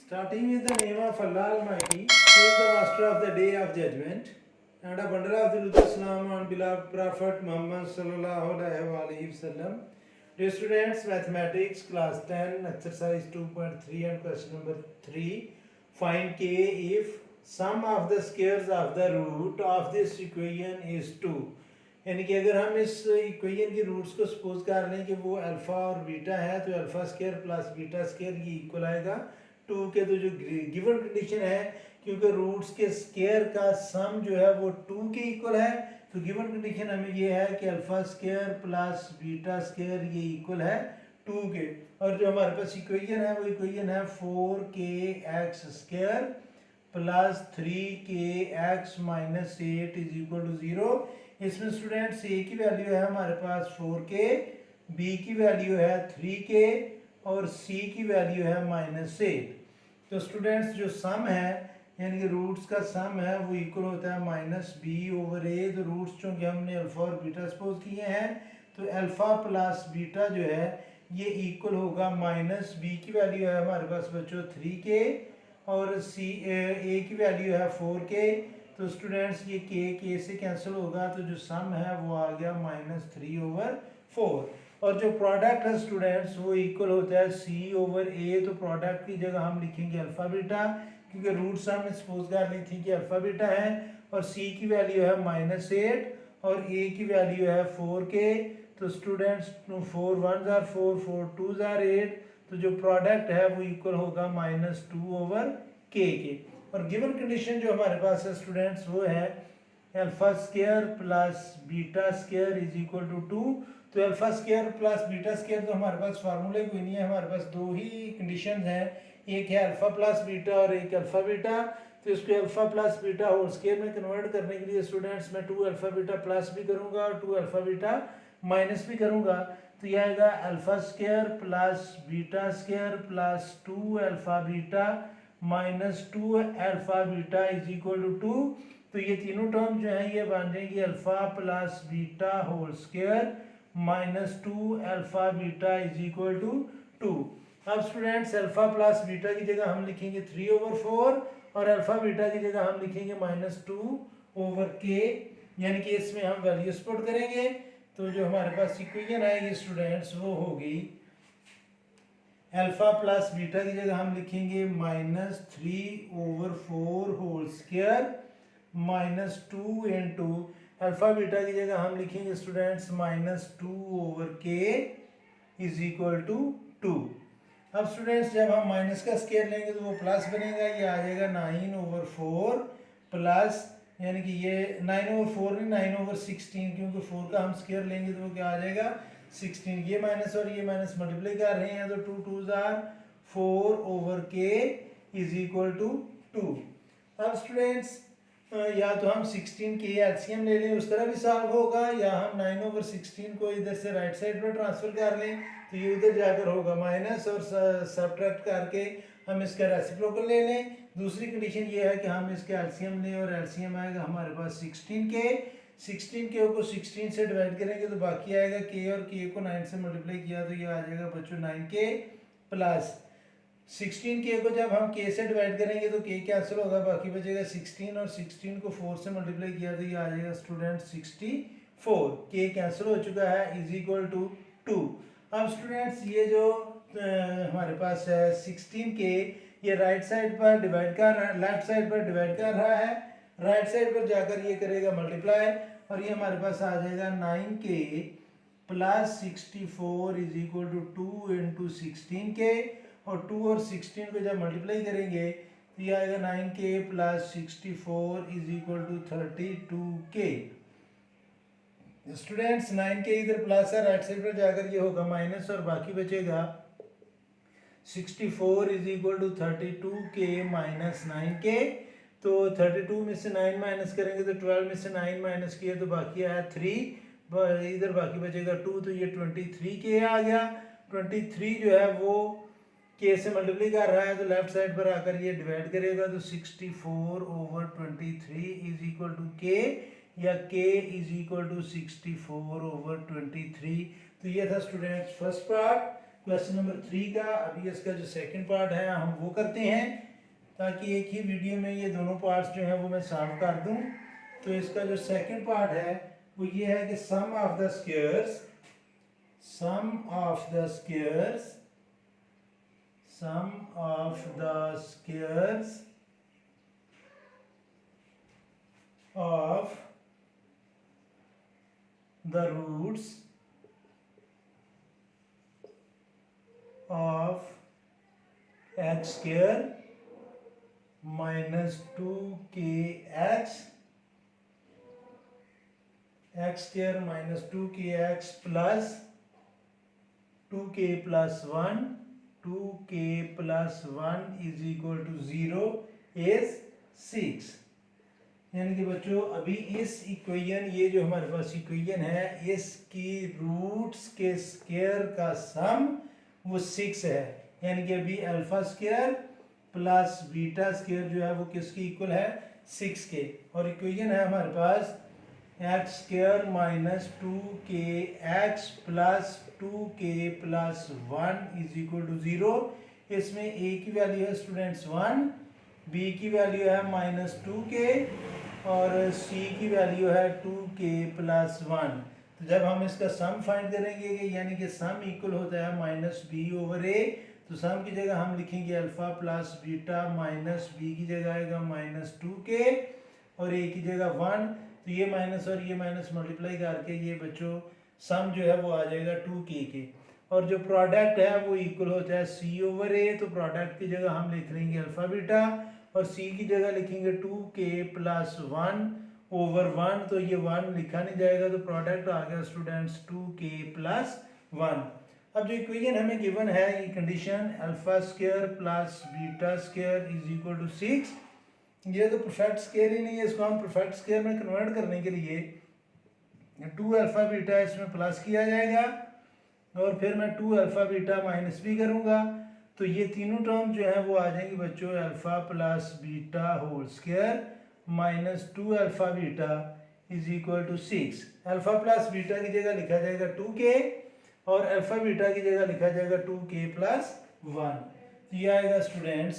Starting with the name of Allah Almighty, who is the master of the day of judgment, and a bundle of the Islam on beloved Prophet Muhammad sallallahu alaihi wasallam. Dear students, mathematics class 10, exercise 2.3 and question number 3. Find k if sum of the squares of the root of this equation is 2. यानी कि अगर हम इस equation के roots को suppose कर लें कि वो अल्फ़ा और बीटा है, तो alpha square plus beta square ये इक्वल आएगा 2 के। तो जो गिवन कंडीशन है, क्योंकि रूट्स के स्क्वायर का सम जो है वो 2 के इक्वल है, तो गिवन कंडीशन हमें ये है कि alpha square plus beta square ये इक्वल है 2 के। और जो हमारे पास इक्वेशन है वो इक्वेशन है 4kx square plus 3kx minus 8 is equal to 0। इसमें स्टूडेंट्स ए की वैल्यू है हमारे पास 4k, बी की वैल्यू है 3k और सी की वैल्यू है -8। तो स्टूडेंट्स जो सम है यानी कि रूट्स का सम है वो इक्वल होता है -b/a। तो रूट्स चूँकि हमने अल्फ़ा और बीटा सपोज किए हैं, तो अल्फ़ा प्लस बीटा जो है ये इक्वल होगा -b की वैल्यू है हमारे पास बच्चों 3k और सी ए की वैल्यू है 4k। तो स्टूडेंट्स ये के से कैंसिल होगा, तो जो सम है वो आ गया -3/4। और जो प्रोडक्ट है स्टूडेंट्स वो इक्वल होता है c/a। तो प्रोडक्ट की जगह हम लिखेंगे अल्फ़ा बीटा, क्योंकि रूट्स हमने सपोज कर ली थी कि अल्फ़ा बीटा है, और c की वैल्यू है -8 और a की वैल्यू है 4k। तो students 4 1s are 4, 4 2s are 8। तो जो प्रोडक्ट है वो इक्वल होगा -2/k के। और गिवन कंडीशन जो हमारे पास है स्टूडेंट्स वो है alpha square plus beta square is equal to 2। तो alpha square plus beta square तो हमारे पास फार्मूले कोई नहीं है, हमारे पास दो ही कंडीशन हैं, एक है अल्फा प्लस बीटा और एक अल्फा बीटा। तो इसको alpha plus beta whole square में कन्वर्ट करने के लिए स्टूडेंट्स मैं 2 अल्फा बीटा प्लस भी करूंगा और 2 अल्फा बीटा माइनस भी करूंगा। तो यह आएगा alpha square plus beta square plus 2 alpha beta -2 alpha beta is equal to 2। तो ये तीनों टर्म जो है ये बन जाएंगी alpha plus beta whole square -2 alpha beta is equal to 2। अब स्टूडेंट्स अल्फा प्लस बीटा की जगह हम लिखेंगे 3/4 और अल्फा बीटा की जगह हम लिखेंगे -2/k, यानी कि इसमें हम वैल्यूज पुट करेंगे। तो जो हमारे पास इक्वेशन आएगी स्टूडेंट्स वो होगी अल्फा प्लस बीटा की जगह हम लिखेंगे -3/4 whole square -2 into alpha beta की जगह हम लिखेंगे students -2/k is equal to 2। अब स्टूडेंट्स जब हम माइनस का स्क्वायर लेंगे तो वो प्लस बनेगा, ये आ जाएगा 9/4 प्लस, यानी कि ये 9/4 नहीं 9/16, क्योंकि 4 का हम स्क्वायर लेंगे तो वो क्या आ जाएगा 16। ये माइनस और ये माइनस मल्टीप्लाई कर रहे हैं, तो 2 2s are 4/k is equal to 2। अब स्टूडेंट्स या तो हम 16 के एलसीएम ले लें, उस तरह भी सॉल्व होगा, या हम 9/16 को इधर से राइट साइड पर ट्रांसफर कर लें, तो ये उधर जाकर होगा माइनस, और सब्ट्रैक्ट करके हम इसका रेसिप्रोकल ले लें। दूसरी कंडीशन ये है कि हम इसका एलसीएम लें और एलसीएम आएगा हमारे पास 16k को 16 से डिवाइड करेंगे तो बाकी आएगा k, और k को 9 से मल्टीप्लाई किया तो ये आ जाएगा बच्चों 9k प्लस 16k को जब हम k से डिवाइड करेंगे तो k कैंसिल होगा, बाकी बचेगा 16, और 16 को 4 से मल्टीप्लाई किया तो ये आ जाएगा स्टूडेंट 64। k कैंसिल हो चुका है इज इक्वल टू 2। अब स्टूडेंट्स ये जो हमारे पास है 16k ये राइट साइड पर डिवाइड कर रहा है, लेफ्ट साइड पर डिवाइड कर रहा है, राइट साइड पर जाकर ये करेगा मल्टीप्लाई, और ये हमारे पास आ जाएगा 9k plus 64 is equal to 2 into 16k, और 2 और 16 को जब मल्टीप्लाई करेंगे तो ये आएगा 9k plus 64 is equal to 32k। Students 9k इधर प्लस है, राइट साइड पर जाकर ये होगा माइनस, और बाकी बचेगा 64 is equal to 32k minus 9k। तो 32 में से 9 माइनस करेंगे तो 12 में से 9 माइनस किया तो बाकी आया 3, इधर बाकी बचेगा 2, तो ये 23k आ गया। 23 जो है वो k से मल्टीप्लाई कर रहा है, तो लेफ्ट साइड पर आकर ये डिवाइड करेगा, तो 64/23 इज इक्वल टू k, या k इज इक्वल टू 64/23। तो ये था students first part. Question number 3 का। अभी इसका जो सेकंड पार्ट है हम वो करते हैं, ताकि एक ही वीडियो में ये दोनों पार्ट्स जो हैं वो मैं सॉल्व कर दूं। तो इसका जो सेकंड पार्ट है वो ये है कि sum of the squares of the roots of x square minus 2kx x square minus 2kx plus 2k plus 1 is equal to 0 is 6। यानी कि बच्चों अभी इस इक्वेशन, ये जो हमारे पास इक्वेशन है, इसकी रूट्स के स्क्वायर का सम वो 6 है। यानी कि अभी alpha square plus beta square जो है वो किसके इक्वल है, 6 के। और इक्वेशन है हमारे पास X square minus 2kx plus 2k plus 1 is equal to 0। इसमें a की वैल्यू है स्टूडेंट्स 1, b की वैल्यू है माइनस 2k और c की वैल्यू है 2k प्लस 1। तो जब हम इसका सम फाइंड करेंगे कि यानी कि सम इक्वल होता है माइनस बी ओवर ए, तो सम की जगह हम लिखेंगे alpha plus beta minus B की जगह आएगा माइनस 2k और ए की जगह 1। तो ये माइनस और ये माइनस मल्टीप्लाई करके ये बच्चों सम जो है वो आ जाएगा 2k के। और जो प्रोडक्ट है वो इक्वल होता है c ओवर ए, तो प्रोडक्ट की जगह हम लिख लेंगे अल्फा बीटा और c की जगह लिखेंगे 2k प्लस 1 ओवर 1। तो ये 1 लिखा नहीं जाएगा, तो प्रोडक्ट आ गया स्टूडेंट्स 2k प्लस 1। अब जो इक्वेशन हमें गिवन है, ये condition alpha square plus beta square is equal to 6, ये तो परफेक्ट स्क्वायर ही नहीं है। इसको हम परफेक्ट स्क्वायर में कन्वर्ट करने के लिए 2 अल्फा बीटा इसमें प्लस किया जाएगा और फिर मैं 2 अल्फा बीटा माइनस भी करूँगा, तो ये तीनों टर्म जो है वो आ जाएंगी बच्चों alpha plus beta whole square minus 2 alpha beta is equal to 6। Alpha plus beta की जगह लिखा जाएगा 2k और अल्फा बीटा की जगह लिखा जाएगा 2k प्लस 1। तो ये आएगा स्टूडेंट्स,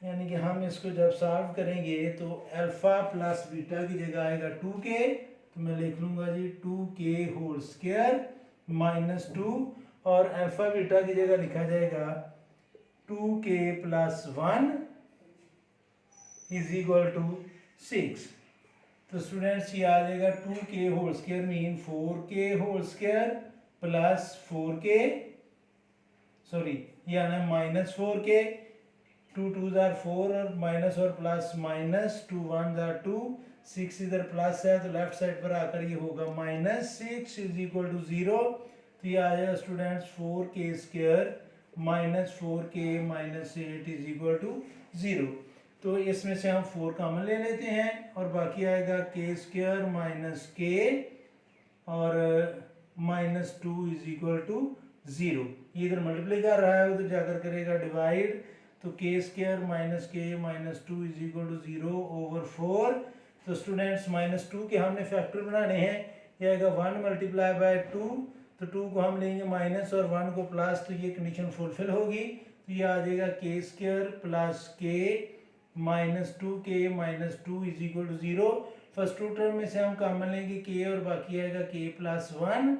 यानी कि हम इसको जब सॉल्व करेंगे तो अल्फा प्लस बीटा की जगह आएगा 2k, तो मैं लिख लूँगा जी 2k होल स्क्वायर माइनस 2 और अल्फा बीटा की जगह लिखा जाएगा 2k plus 1 is equal to 6। तो स्टूडेंट्स ये आ जाएगा 2k होल स्क्वायर मीन 4k whole square plus 4k, sorry ये आना है माइनस 4k, 2 2 जार 4 और माइनस और प्लस माइनस 2 1 जार 2, 6 इधर प्लस है तो लेफ्ट साइड पर आकर ये होगा माइनस 6 इज इक्वल टू 0। तो ये आ जाएगा students 4k square minus 4k minus 8 is equal to 0। तो इसमें से हम 4 कॉमन ले लेते हैं और बाकी आएगा k स्क्वायर माइनस k और माइनस 2 इज इक्वल टू 0। ये इधर मल्टीप्लाई कर रहा है, उधर जाकर करेगा डिवाइड, तो k square minus k minus 2 is equal to 0 over 4। तो स्टूडेंट्स माइनस 2 के हमने फैक्टर बनाने हैं, ये आएगा 1 मल्टीप्लाई बाय 2, तो 2 को हम लेंगे माइनस और 1 को प्लस, तो ये कंडीशन फुलफिल होगी। तो ये आ जाएगा k square plus k minus 2k minus 2 is equal to 0। First two term में से हम कॉमन लेंगे k और बाकी आएगा k plus 1।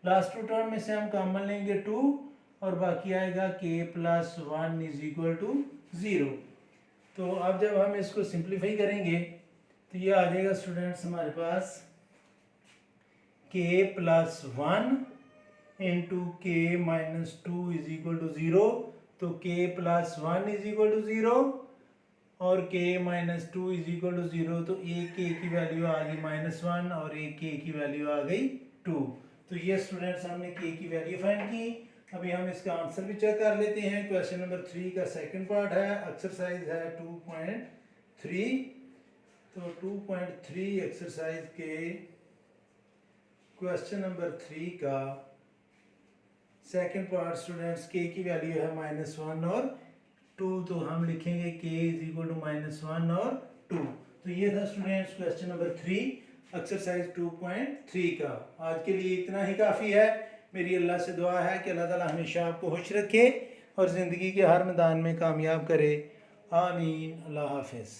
Last two term में से हम कॉमन लेंगे 2 और बाकी आएगा k plus 1 is equal to 0। तो अब जब हम इसको सिंप्लीफाई करेंगे तो ये आ जाएगा स्टूडेंट्स हमारे पास k plus 1 into k minus 2 is equal to 0। तो k plus 1 is equal to 0 और k minus 2 is equal to 0। तो एक k की वैल्यू आ गई -1 और एक k की वैल्यू आ गई 2। तो ये स्टूडेंट्स हमने k की वैल्यू फाइंड की। अभी हम इसका आंसर भी चेक कर लेते हैं। क्वेश्चन नंबर 3 का सेकंड पार्ट है, एक्सरसाइज है 2.3। तो 2.3 एक्सरसाइज के क्वेश्चन नंबर 3 का सेकंड पार्ट स्टूडेंट्स k की वैल्यू है -1 और 2, तो हम लिखेंगे k इज इक्वल टू -1 और 2। तो ये था स्टूडेंट्स क्वेश्चन नंबर 3 एक्सरसाइज 2.3 का। आज के लिए इतना ही काफ़ी है। मेरी अल्लाह से दुआ है कि अल्लाह ताला हमेशा आपको खुश रखे और ज़िंदगी के हर मैदान में कामयाब करे। आमीन। अल्लाह हाफ़िज़।